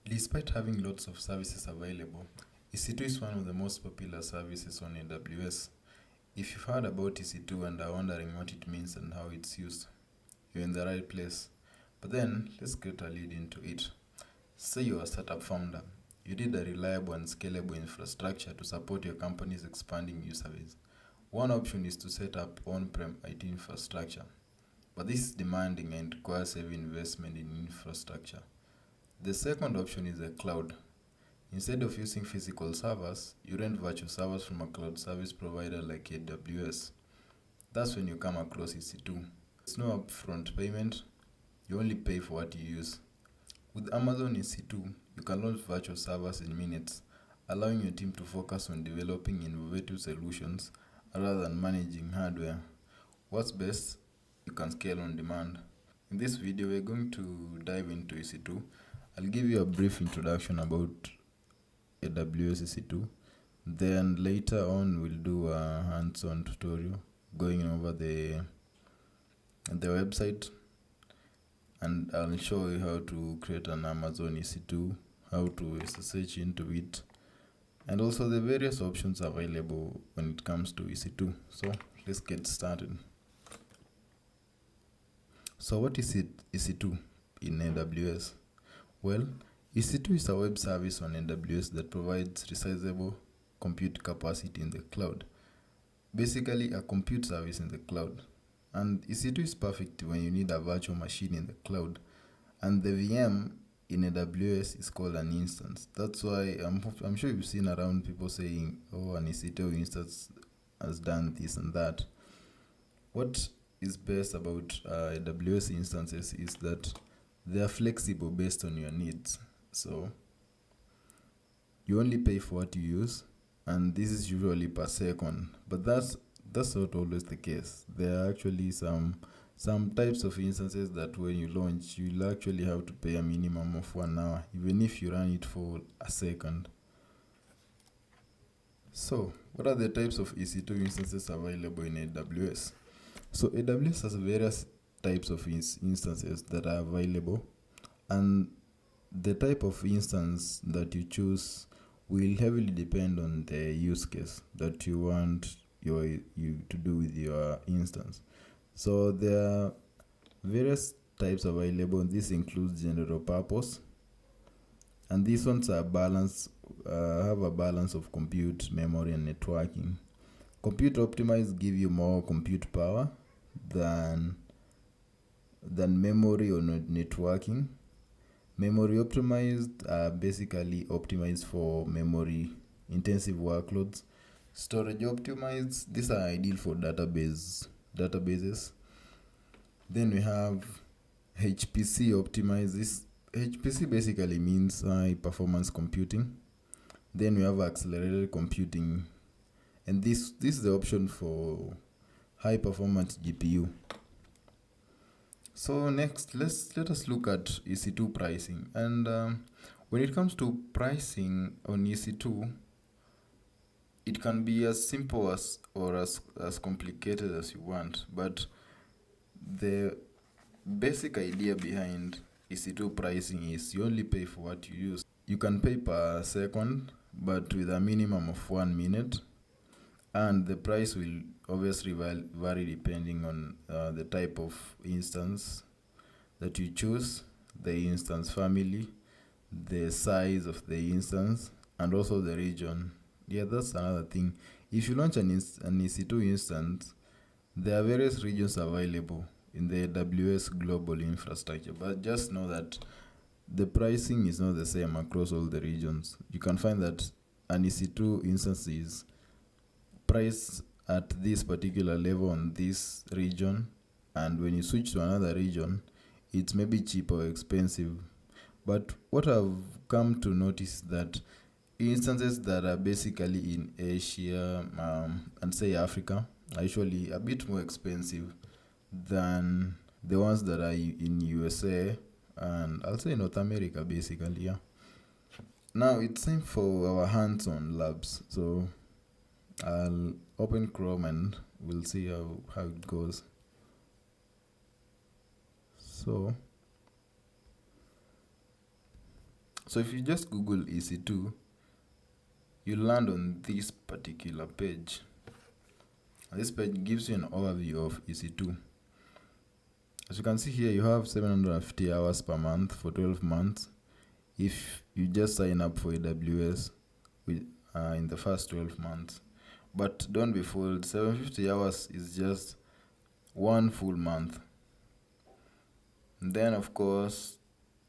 Despite having lots of services available, EC2 is one of the most popular services on AWS. If you've heard about EC2 and are wondering what it means and how it's used, you're in the right place. But then, let's get a lead into it. Say you're a startup founder. You need a reliable and scalable infrastructure to support your company's expanding user base. One option is to set up on-prem IT infrastructure, but this is demanding and requires heavy investment in infrastructure. The second option is the cloud. Instead of using physical servers, you rent virtual servers from a cloud service provider like AWS. That's when you come across EC2. It's no upfront payment, you only pay for what you use. With Amazon EC2, you can launch virtual servers in minutes, allowing your team to focus on developing innovative solutions rather than managing hardware. What's best? You can scale on demand. In this video, we're going to dive into EC2. I'll give you a brief introduction about AWS EC2. Then later on, we'll do a hands-on tutorial going over the website, and I'll show you how to create an Amazon EC2, how to SSH into it, and also the various options available when it comes to EC2. So let's get started. So what is EC2 in AWS? Well, EC2 is a web service on AWS that provides resizable compute capacity in the cloud. Basically, a compute service in the cloud. And EC2 is perfect when you need a virtual machine in the cloud. And the VM in AWS is called an instance. That's why I'm sure you've seen around people saying, oh, an EC2 instance has done this and that. What is best about AWS instances is that they are flexible based on your needs. So you only pay for what you use, and this is usually per second. But that's not always the case. There are actually some types of instances that when you launch, you'll actually have to pay a minimum of 1 hour, even if you run it for a second. So, what are the types of EC2 instances available in AWS? So, AWS has various types of instances that are available, and the type of instance that you choose will heavily depend on the use case that you want you to do with your instance. So there are various types available. This includes general purpose, and these ones are have a balance of compute, memory, and networking. Compute optimized give you more compute power than memory or networking. Memory optimized are basically optimized for memory intensive workloads. Storage optimized, these are ideal for databases. Then we have HPC optimized. This HPC basically means high performance computing. Then we have accelerated computing, and this is the option for high performance GPU. So next, let us look at EC2 pricing. And when it comes to pricing on EC2, it can be as simple as complicated as you want. But the basic idea behind EC2 pricing is you only pay for what you use. You can pay per second, but with a minimum of 1 minute. And the price will obviously vary depending on the type of instance that you choose, the instance family, the size of the instance, and also the region. Yeah, that's another thing. If you launch an EC2 instance, there are various regions available in the AWS global infrastructure, but just know that the pricing is not the same across all the regions. You can find that an EC2 instance is price at this particular level on this region, and when you switch to another region, it's maybe cheap or expensive. But what I've come to notice that instances that are basically in Asia and say Africa are usually a bit more expensive than the ones that are in USA and I'll say North America basically. Yeah. Now it's time for our hands-on labs. So I'll open Chrome and we'll see how it goes. So So if you just Google EC2, you land on this particular page. And this page gives you an overview of EC2. As you can see here, you have 750 hours per month for 12 months if you just sign up for AWS in the first 12 months. But don't be fooled, 750 hours is just one full month. And then of course,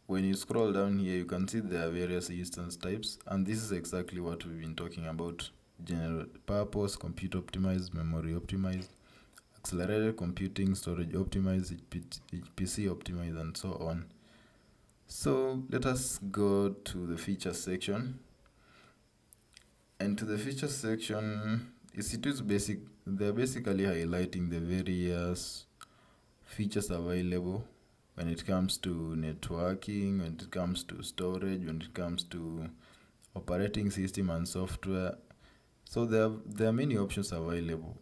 when you scroll down here, you can see there are various instance types, and this is exactly what we've been talking about: general purpose, compute optimized, memory optimized, accelerated computing, storage optimized, HPC optimized, and so on. So let us go to the features section. And to the features section, EC2 is they're basically highlighting the various features available when it comes to networking, when it comes to storage, when it comes to operating system and software. So there are many options available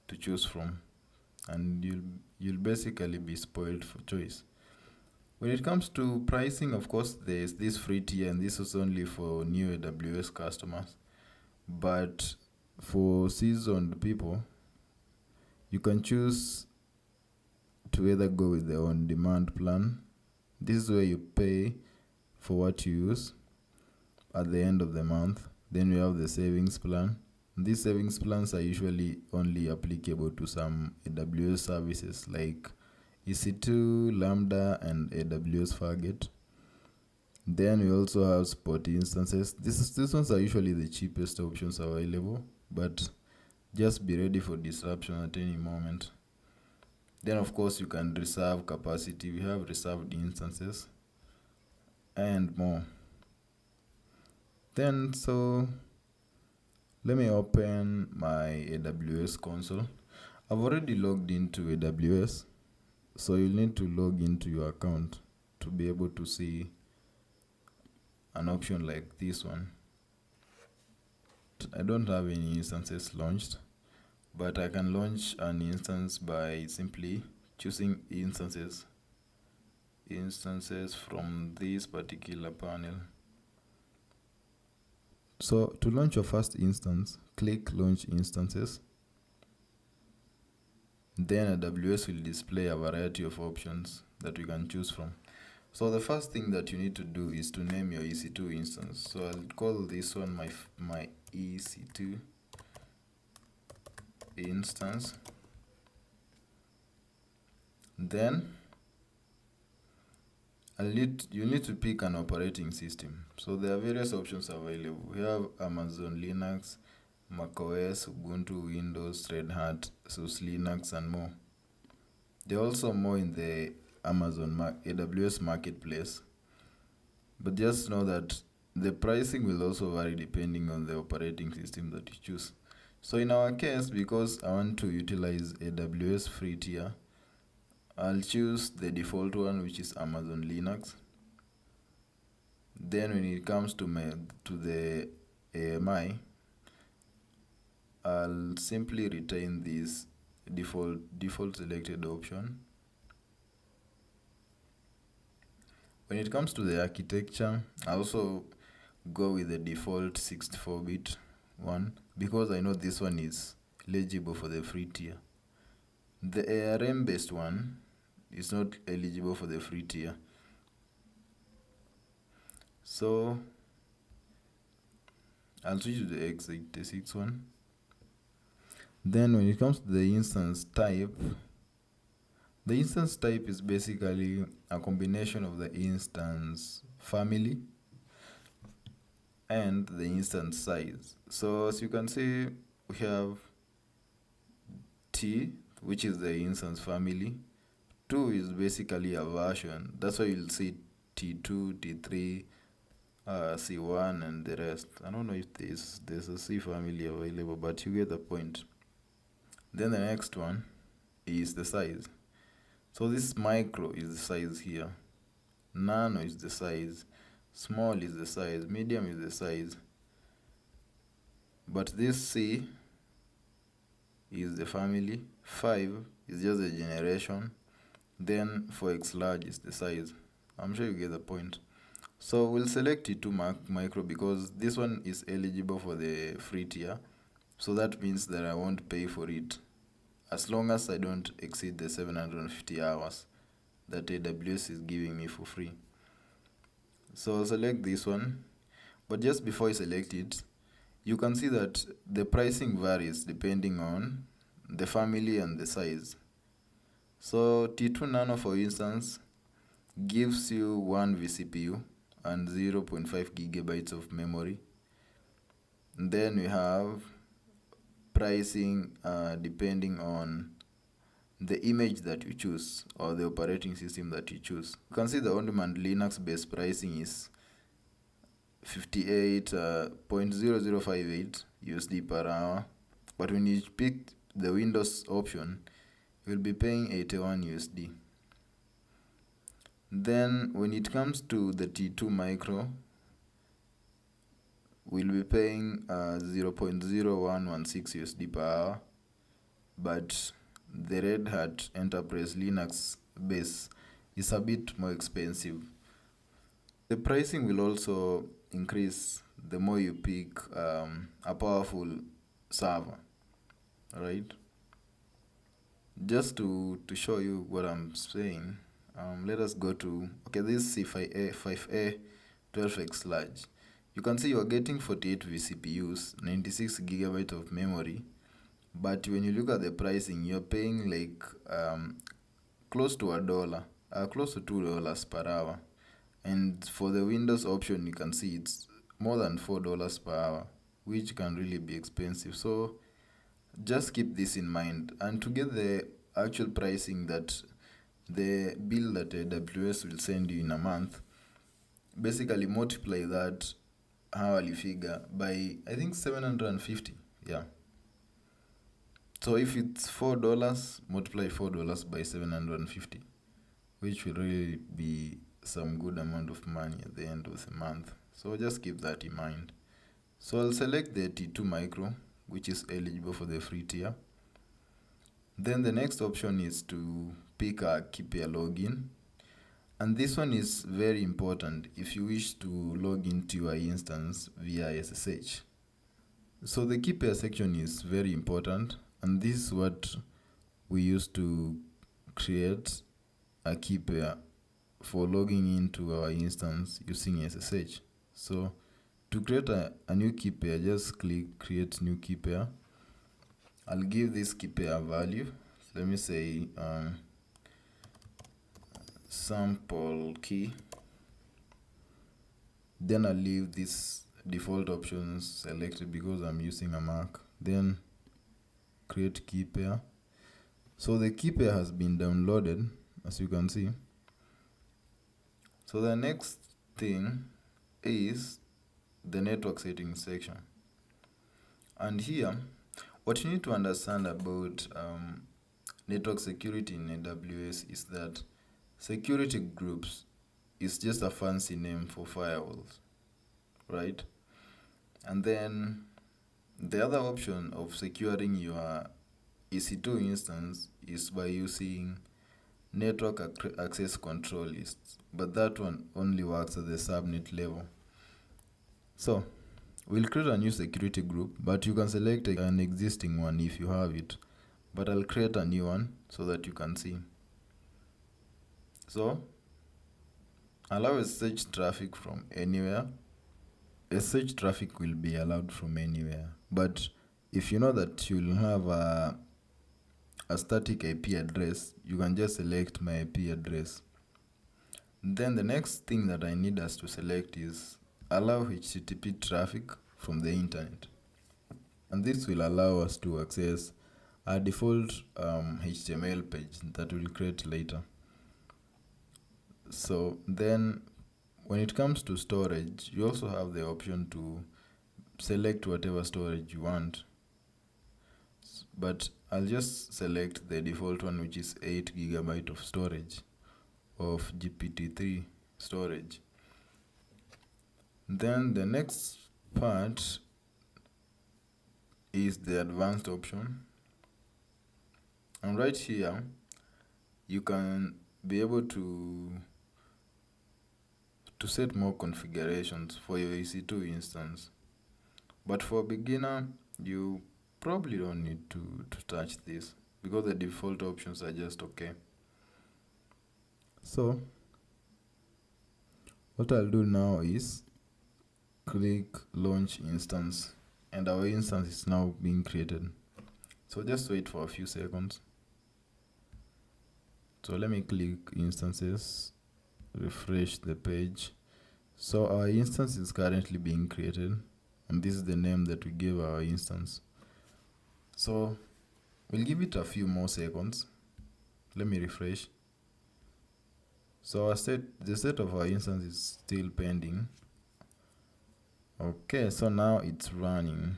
to choose from, and you'll basically be spoiled for choice. When it comes to pricing, of course, there's this free tier, and this is only for new AWS customers. But for seasoned people, you can choose to either go with the on-demand plan. This is where you pay for what you use at the end of the month. Then we have the savings plan. These savings plans are usually only applicable to some AWS services like EC2, Lambda, and AWS Fargate. Then we also have spot instances. These ones are usually the cheapest options available, but just be ready for disruption at any moment. Then of course you can reserve capacity. We have reserved instances and more. Then so let me open my AWS console. I've already logged into AWS, so you'll need to log into your account to be able to see an option like this one. I don't have any instances launched, but I can launch an instance by simply choosing instances from this particular panel. So to launch your first instance, click Launch Instances. Then AWS will display a variety of options that you can choose from. So the first thing that you need to do is to name your EC2 instance. So I'll call this one my EC2 instance. Then you need to pick an operating system. So there are various options available. We have Amazon Linux, macOS, Ubuntu, Windows, Red Hat, SUSE Linux, and more. There are also more in the AWS marketplace. But just know that the pricing will also vary depending on the operating system that you choose. So in our case, because I want to utilize AWS free tier, I'll choose the default one, which is Amazon Linux. Then when it comes to the AMI, I'll simply retain this default selected option. When it comes to the architecture, I also go with the default 64-bit one because I know this one is eligible for the free tier. The ARM based one is not eligible for the free tier. So I'll switch to the x86 one. Then when it comes to the instance type is basically a combination of the instance family and the instance size. So as you can see, we have T, which is the instance family. 2 is basically a version. That's why you'll see T2, T3, C1, and the rest. I don't know if there's a C family available, but you get the point. Then the next one is the size. So this micro is the size here. Nano is the size. Small is the size. Medium is the size. But this C is the family. 5 is just the generation. Then for X large is the size. I'm sure you get the point. So we'll select T2 micro because this one is eligible for the free tier. So that means that I won't pay for it as long as I don't exceed the 750 hours that AWS is giving me for free. So I'll select this one. But just before I select it, you can see that the pricing varies depending on the family and the size. So T2 Nano, for instance, gives you 1 vCPU and 0.5 gigabytes of memory. And then we have pricing depending on the image that you choose or the operating system that you choose. You can see the on-demand Linux-based pricing is 58.0058 USD per hour. But when you pick the Windows option, you'll be paying 81 USD. Then when it comes to the T2 micro, we'll be paying 0.0116 USD per hour. But the Red Hat Enterprise Linux base is a bit more expensive. The pricing will also increase the more you pick a powerful server, right? Just to show you what I'm saying, let us go to, okay, this is C5A 12x large. You can see you are getting 48 vCPUs, 96 gigabytes of memory, but when you look at the pricing, you're paying like close to $1, close to $2 per hour. And for the Windows option, you can see it's more than $4 per hour, which can really be expensive. So just keep this in mind. And to get the actual pricing that the bill that AWS will send you in a month, basically multiply that hourly figure by, I think, 750. Yeah. So if it's $4, multiply $4 by 750, which will really be some good amount of money at the end of the month. So just keep that in mind. So I'll select the T2 micro, which is eligible for the free tier. Then the next option is to pick a key pair login. And this one is very important if you wish to log into your instance via SSH. So the key pair section is very important, and this is what we use to create a key pair for logging into our instance using SSH. So to create a new key pair, just click create new key pair. I'll give this key pair a value. Let me say sample key. Then I'll leave this default options selected because I'm using a Mac. Then create key pair. So the key pair has been downloaded, as you can see. So the next thing is the network settings section. And here, what you need to understand about network security in AWS is that security groups is just a fancy name for firewalls, right? And then the other option of securing your EC2 instance is by using network access control lists, but that one only works at the subnet level. So we'll create a new security group, but you can select an existing one if you have it, but I'll create a new one so that you can see. So allow SSH traffic from anywhere. SSH traffic will be allowed from anywhere, but if you know that you'll have a static IP address, you can just select my IP address. Then the next thing that I need us to select is allow HTTP traffic from the internet. And this will allow us to access a default HTML page that we'll create later. So then when it comes to storage, you also have the option to select whatever storage you want. But I'll just select the default one, which is 8 GB of storage of GPT-3 storage. Then the next part is the advanced option. And right here, you can be able to to set more configurations for your EC2 instance. But for a beginner, you probably don't need to touch this because the default options are just okay. So what I'll do now is click launch instance, and our instance is now being created. So just wait for a few seconds. So let me click instances, refresh the page. So our instance is currently being created, and this is the name that we gave our instance. So we'll give it a few more seconds. Let me refresh. So the state of our instance is still pending. Okay, so now it's running.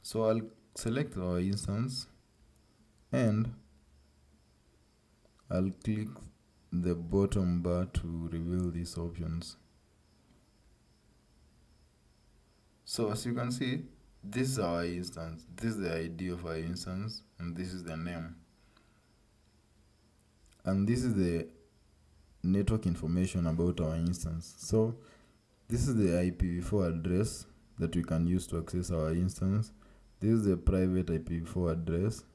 So I'll select our instance and I'll click the bottom bar to reveal these options. So as you can see, this is our instance, this is the ID of our instance, and this is the name. And this is the network information about our instance. So this is the IPv4 address that we can use to access our instance. This is the private IPv4 address.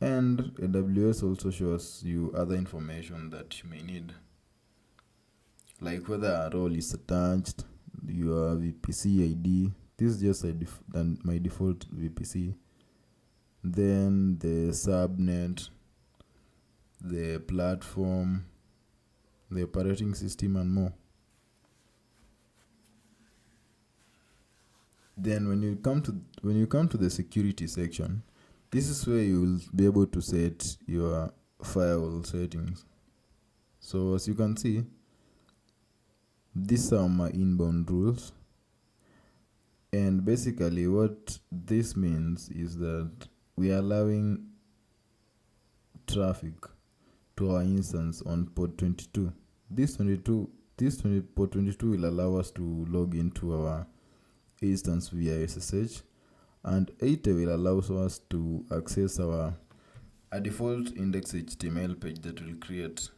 And AWS also shows you other information that you may need, like whether a role is attached, your VPC ID. This is just my default VPC. Then the subnet, the platform, the operating system, and more. Then when you come to the security section, this is where you will be able to set your firewall settings. So as you can see, these are my inbound rules. And basically what this means is that we are allowing traffic to our instance on port 22. Port 22 will allow us to log into our instance via SSH, and 80 will allow us to access a default index HTML page that we'll create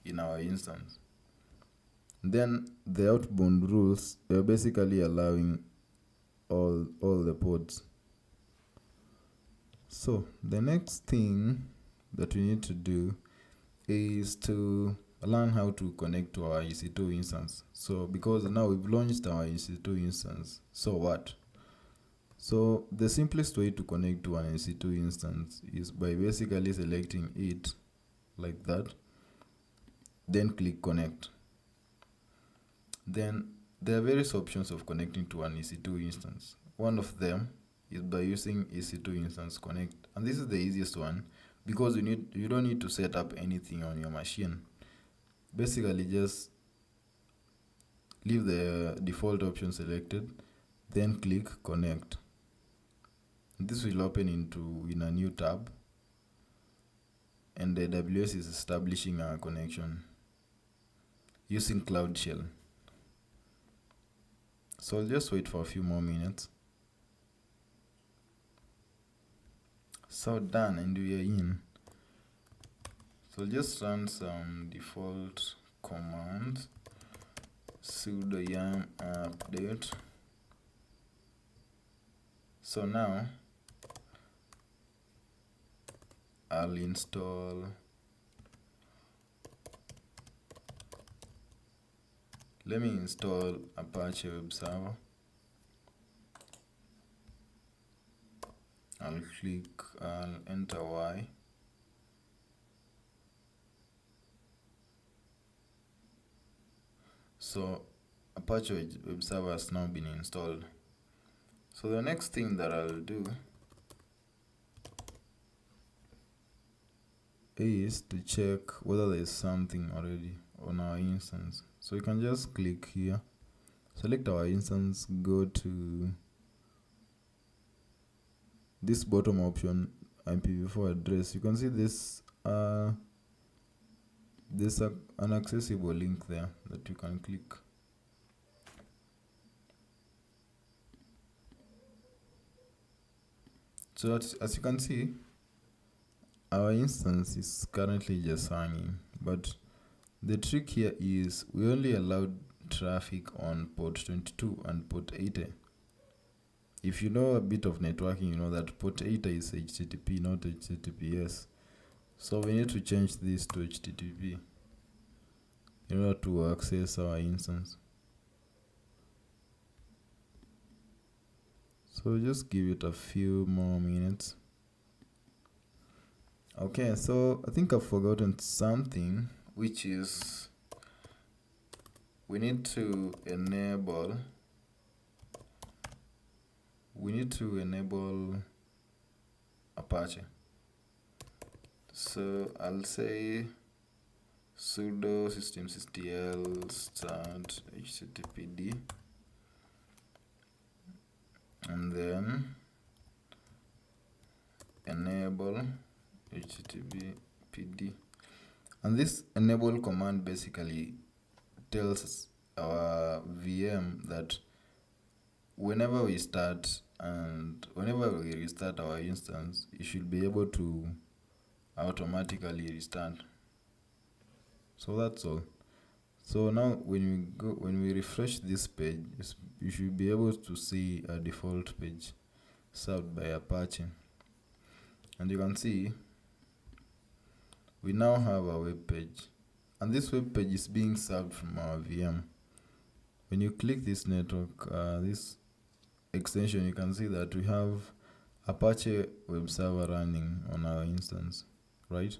in our instance. Then the outbound rules are basically allowing all the ports. So the next thing that we need to do is to learn how to connect to our EC2 instance. So because now we've launched our EC2 instance, so what? So the simplest way to connect to an EC2 instance is by basically selecting it like that, then click connect. Then there are various options of connecting to an EC2 instance. One of them is by using EC2 instance connect, and this is the easiest one because you don't need to set up anything on your machine. Basically just leave the default option selected, then click connect. This will open in a new tab, and the AWS is establishing a connection using Cloud Shell. So I'll just wait for a few more minutes. So done, and we are in. So I'll just run some default commands, sudo yum update. So now I'll install let me install Apache Web Server. I'll enter Y. So Apache Web Server has now been installed. So the next thing that I'll do is to check whether there's something already on our instance. So you can just click here, select our instance, go to this bottom option, IPv4 address. You can see this there's an accessible link there that you can click. So as you can see, our instance is currently just hanging, but The trick here is we only allowed traffic on port 22 and port 80. If you know a bit of networking, you know that port 80 is HTTP, not HTTPS. So we need to change this to HTTP in order to access our instance. So just give it a few more minutes. Okay, so I think I've forgotten something, which is we need to enable Apache. So I'll say sudo systemctl start httpd and then enable httpd, and this enable command basically tells our VM that whenever we start and whenever we restart our instance, it should be able to automatically restart. So that's all. So now when we refresh this page, you should be able to see a default page served by Apache. And you can see we now have a web page, and this web page is being served from our VM. When you click this network, this extension, you can see that we have Apache web server running on our instance, right?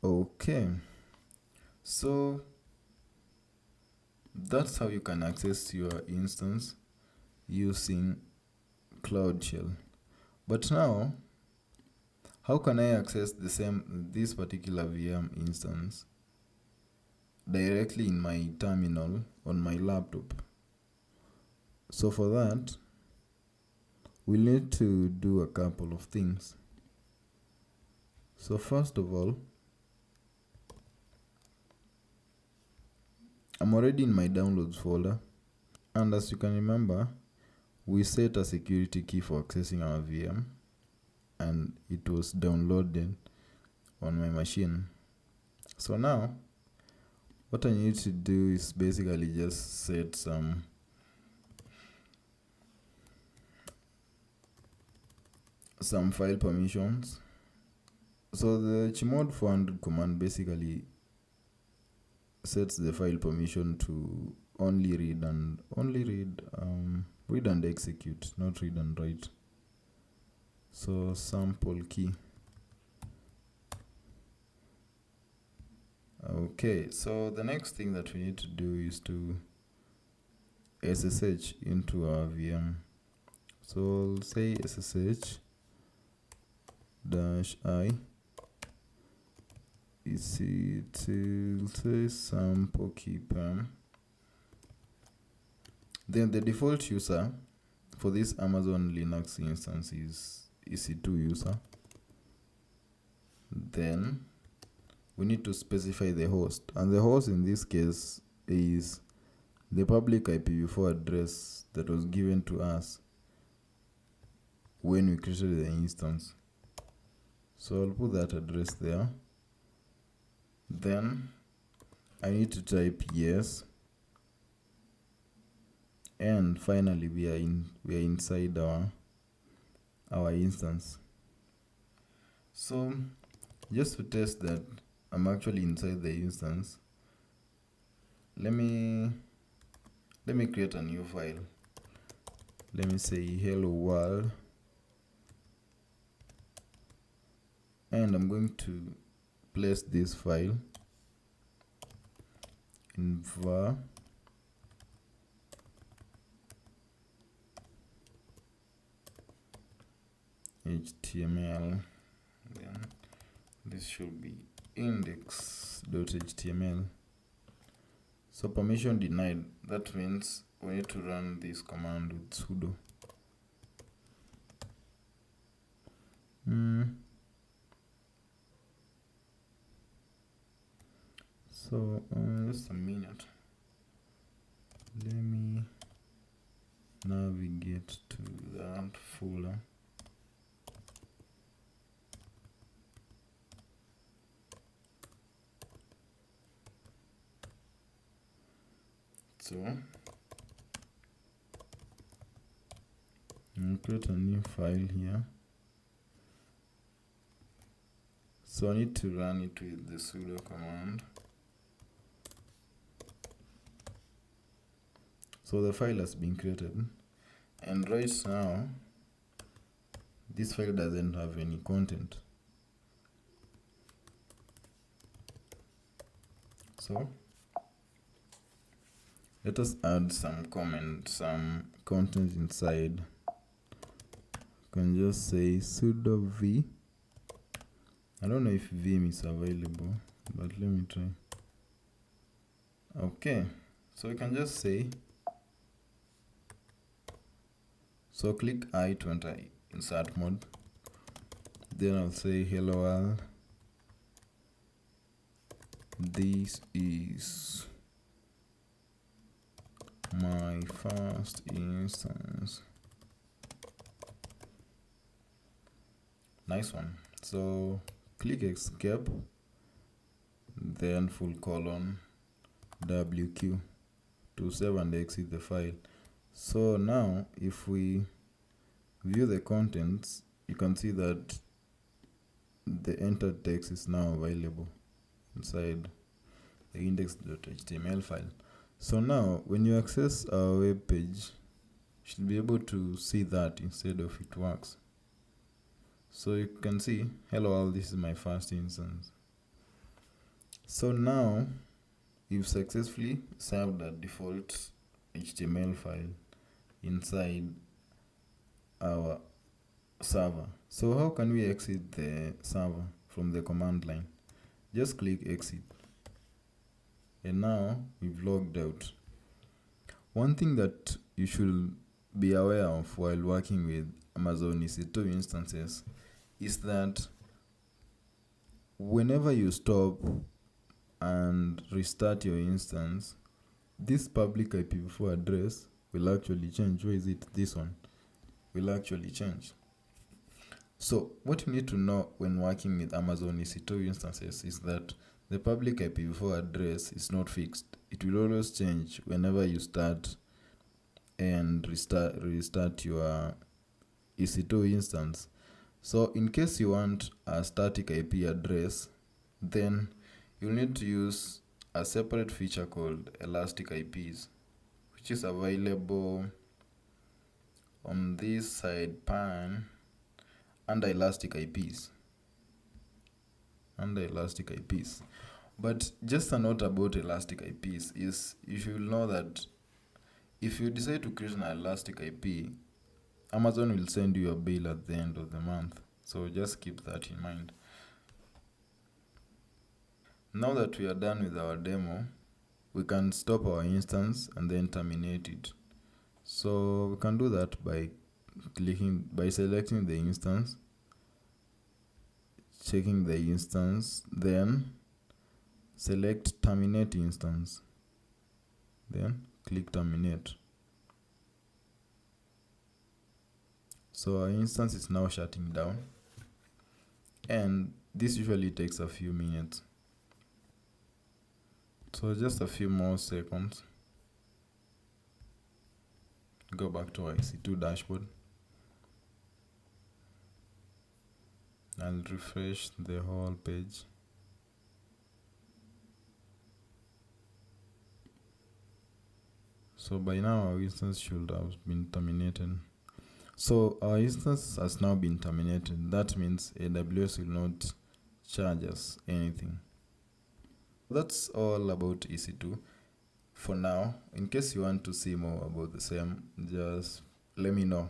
Okay, so that's how you can access your instance using Cloud Shell. But now, how can I access this particular VM instance directly in my terminal on my laptop? So for that, we need to do a couple of things. So first of all, I'm already in my downloads folder, and as you can remember, we set a security key for accessing our VM, and it was downloaded on my machine. So now, what I need to do is basically just set some file permissions. So the chmod 400 command basically sets the file permission to only read and execute, not read and write. So sample key. Okay, so the next thing that we need to do is to SSH into our VM. So I'll say SSH -i EC2 sample key perm. Then the default user for this Amazon Linux instance is EC2 user. Then we need to specify the host, and the host in this case is the public IPv4 address that was given to us when we created the instance. So I'll put that address there. Then I need to type yes, and finally we are inside our instance. So just to test that I'm actually inside the instance, let me create a new file. Let me say hello world, and I'm going to place this file in var HTML. Then this should be index.html. So permission denied. That means we need to run this command with sudo. So just a minute. Let me navigate to that folder. So I'll create a new file here. So I need to run it with the sudo command. So the file has been created, and right now this file doesn't have any content. So let us add some content inside. You can just say sudo v. I don't know if vim is available, but let me try. Okay, so we can just say, so click I to enter insert mode. Then I'll say hello world. This is my first instance. Nice one. So click escape, then full colon WQ to save and exit the file. So now if we view the contents, you can see that the entered text is now available inside the index.html file. So now when you access our web page, you should be able to see that instead of it works. So you can see, hello all, this is my first instance. So now you've successfully saved a default HTML file inside our server. So how can we exit the server from the command line? Just click exit, and now we've logged out. One thing that you should be aware of while working with Amazon EC2 instances is that whenever you stop and restart your instance, this public IPv4 address will actually change. Where is it? This one will actually change. So what you need to know when working with Amazon EC2 instances is that the public IPv4 address is not fixed. It will always change whenever you start and restart your EC2 instance. So in case you want a static IP address, then you'll need to use a separate feature called elastic IPs, which is available on this side pane under elastic IPs. But just a note about elastic IPs is you should know that if you decide to create an elastic IP, Amazon will send you a bill at the end of the month. So just keep that in mind. Now that we are done with our demo, we can stop our instance and then terminate it. So we can do that by selecting the instance, checking the instance, then select terminate instance, then click terminate. So our instance is now shutting down, and this usually takes a few minutes. So just a few more seconds. Go back to our EC2 dashboard. I'll refresh the whole page. So by now our instance should have been terminated. So our instance has now been terminated. That means AWS will not charge us anything. That's all about EC2 for now. In case you want to see more about the same, just let me know.